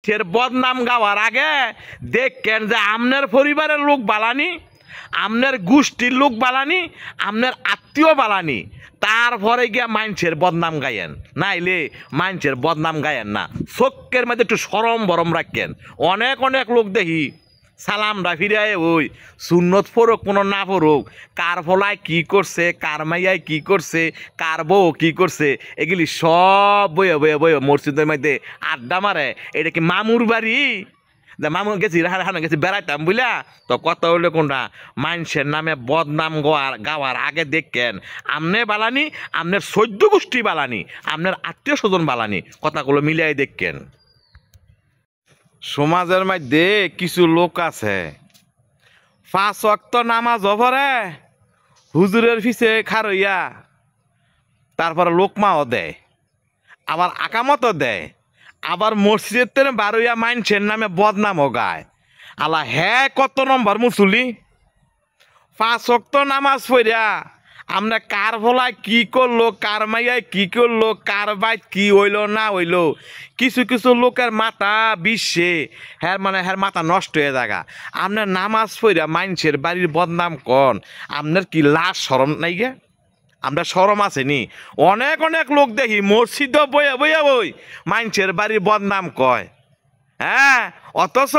সে বদনাম গাওয়ার আগে দেখেন যে আমনের পরিবারের লোক বালানি, আমনের গোষ্ঠীর লোক বালানি, আমনের আত্মীয় বালানি, তারপরে গিয়া মানুষের বদনাম গায়েন, নাইলে মানুষের বদনাম গায়েন না। চোখের মধ্যে একটু সরম বরম রাখেন। অনেক অনেক লোক দেখি সালামটা ফিরায় ওই সুন্নত ফরক কোনো না ফরক, কার ফলায় কি করছে, কার মাইয়ায় কি করছে, কার বউ কি করছে, এগুলি সব বইয়ে বইয়ে বইয়ে মসজিদের মধ্যে আড্ডা মারে। এটা কি মামুর বাড়ি? মামু গেছি হানা গেছি বেড়াইতাম বুঝলা। তো কথা হইলে কোনটা, মানুষের নামে বদনাম গাওয়ার আগে দেখেন আমনে বালানি, আমনের সৈদ্য গোষ্ঠী বালানি, আমনের আত্মীয় স্বজন বালানি, কথাগুলো মিলিয়ে দেখেন। সমাজের মধ্যে কিছু লোক আছে 5 ওয়াক্ত নামাজ পড়ে, হুজুরের পিছে খারইয়া, তারপরে লোকমাও দেয়, আবার আকামতও দেয়, আবার মসজিদের বারইয়া মানুষের নামে বদনামও গায়। আলা হ্যাঁ কত নম্বর মুসলি? 5 ওয়াক্ত নামাজ পড়িয়া আমরা কার ভোলায় কি করলো, কার মাইয়ায় কি করলো, কার বাইত কি হইলো না হইলো, কিছু কিছু লোকের মাথা বিশ্বে হ্যার মাথা নষ্ট হয়ে যাগা। আপনার নামাজ পড়িয়া মানুষের বাড়ির বদনাম কন, আপনার কি লাশ শরম নাই গে? আমরা শরম আসেনি? অনেক অনেক লোক দেখি মসজিদ বইয়া বইয়া বই মানুষের বাড়ির বদনাম কয়। হ্যাঁ, অথচ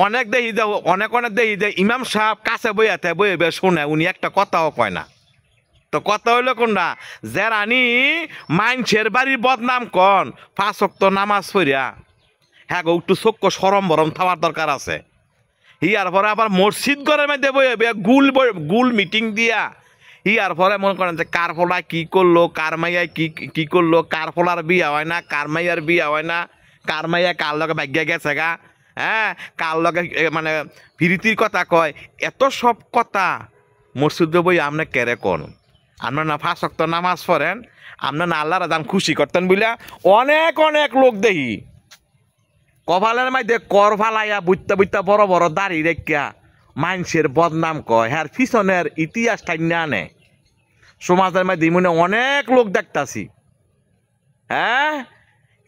অনেক দেখি অনেক দেখি যে ইমাম সাহেব কাছে বইয়াতে বইয়ে বইয়ে শোনে, উনি একটা কথাও কয় না। তো কথা হইলো কোনটা, যে রানী মানুষের বাড়ির বদনাম কন 5 ওয়াক্ত নামাজ পড়িয়া, হ্যাঁ গো একটু চোখ সরম বরম থামার দরকার আছে। ইয়ার পরে আবার মসজিদ ঘরের মধ্যে বইয়ে গুল মিটিং দিয়া ইয়ার পরে মনে করেন যে কার ফলায় কি করলো, কার মাইয়ায় কি করলো, কার ফলার বিয়া হয় না, কার মাইয়ার বিয়া হয় না, কার মাইয়া কার লগে ভাগ্যে গেছে গা, হ্যাঁ কার লগে মানে প্রীতির কথা কয়। এত সব কথা মসজিদে বই আপনি কেরে কোন? আপনার না 5 ওয়াক্ত নামাজ পড়েন, আপনার না আল্লাহর দান খুশি করতেন বুঝলা। অনেক অনেক লোক দেখি কপালের মধ্যে কর ফালাইয়া বুঝতে বুঝতে বড় বড় দাড়ি রেখা মানুষের বদনাম কয়, হ্যাঁ পিছনের ইতিহাস টাইনা আনে। সমাজের মধ্যে মনে অনেক লোক দেখতাছি, হ্যাঁ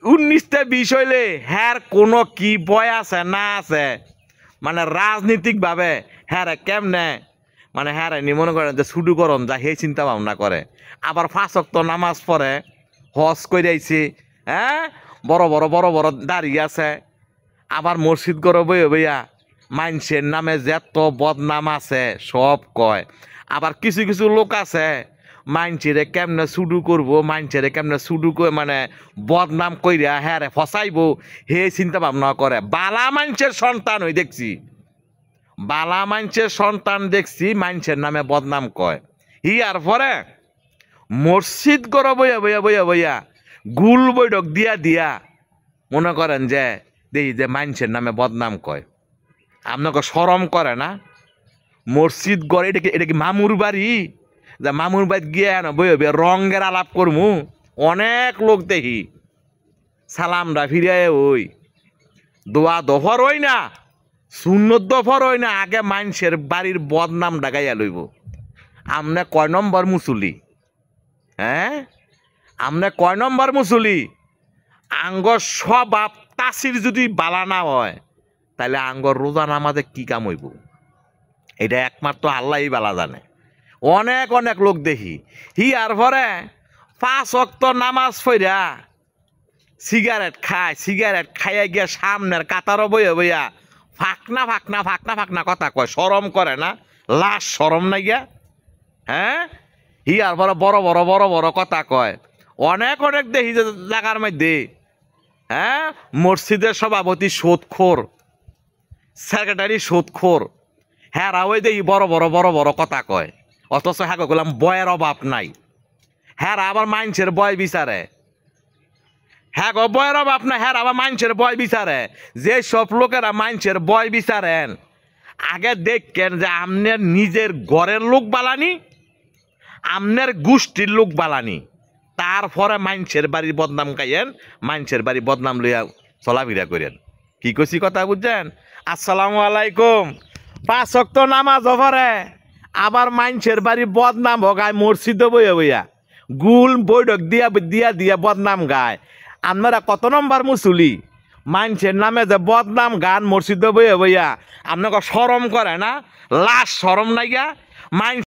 19টা 20 হইলে হ্যাঁ কোনো কি বয় আছে না আছে, মানে রাজনীতিকভাবে হ্যাঁ কেমনে মানে হ্যাঁ নি মনে করেন যে শুরু করন যা সেই চিন্তা ভাবনা করে। আবার 5 ওয়াক্ত নামাজ পড়ে, হজ করে আইছে, হ্যাঁ বড় বড় দাঁড়িয়ে আছে। আবার মসজিদ করে বইয়া বইয়া মানুষের নামে যত বদনাম আছে সব কয়। আবার কিছু কিছু লোক আছে মানুষেরে কেমনে শুরু করবো, মানুষেরে কেমনে শুরু করে মানে বদনাম কইরা হ্যাঁ ফসাইবো হে চিন্তা ভাবনা করে। বালা মানুষের সন্তান হই দেখছি, বালা মানুষের সন্তান দেখছি মানুষের নামে বদনাম কয়। ইয়ার পরে মসজিদ করে বইয়া বইয়া বইয়া বইয়া গুল বৈঠক দিয়া দিয়া মনে করেন যে দেখি যে মানুষের নামে বদনাম কয়। আপনাকে শরম করে না? মসজিদ গড়ে এটা কি মামুর বাড়ি? যে মামুর বাড়ি গিয়ে না বই বই রঙের আলাপ করমু? অনেক লোক দেখি সালামটা ফিরিয়ে ওই দোয়া দফর হই না, সুন্নত দফর হই না, আগে মানুষের বাড়ির বদনাম ডাকাইয়া লইব। আমনে কয় নম্বর মুসলি? হ্যাঁ আমনে কয় নম্বর মুসলি? আঙ্গ স্বভাব তাসির যদি বালা না হয় তাহলে আঙ্গর রোজা নামাজে কি কাম হইব? এটা একমাত্র আল্লাহই বালা জানে। অনেক অনেক লোক দেখি হিয়ার পরে 5 ওয়াক্ত নামাজ পড়া সিগারেট খায়, সিগারেট খাইয়া গিয়া সামনের কাতারও বইয়া বইয়া ফাঁকনা ফাঁকনা ফাঁকনা ফাঁকনা কথা কয়। শরম করে না? লাশ শরম নাই গিয়া? হ্যাঁ হিয়ার পরে বড় বড় বড় বড় কথা কয়। অনেক অনেক দেখি যে জায়গার মধ্যে হ্যাঁ মসজিদের সভাপতি সুদখোর, সেক্রেটারি সুদখোর, হ্যাঁ রাওই দেখি বড় বড় বড় বড় কথা কয়। অথচ হ্যাঁ বললাম বয়ের অভাব নাই। হ্যাঁ আবার মানুষের বয় বিচারে, হ্যাঁ গো বয়ের অভাব নাই, হ্যাঁ আবার মানুষের বয় বিচারে। যে সব লোকেরা মানুষের বয় বিচারেন আগে দেখেন যে আপনার নিজের ঘরের লোক বালানি, আপনার গোষ্ঠীর লোক বালানি, তারপরে মানুষের বাড়ির বদনাম গাইয়েন, মানুষের বাড়ির বদনাম লইয়া চলাফেরা করেন। কি কইছি কথা বুঝছেন? আসসালামু আলাইকুম। 5 ওয়াক্ত নামাজ পড়ে আবার মানুষের বাড়ির বদনাম গায় মসজিদে বইয়া বইয়া গুল বৈঠক দিয়া দিয়া দিয়া বদনাম গায়। আপনারা কত নম্বর মুসলি? মানুষের নামে যে বদনাম গান মসজিদে বইয়া বইয়া আপনাকে শরম করে না, লাশ শরম নাইয়া মানুষ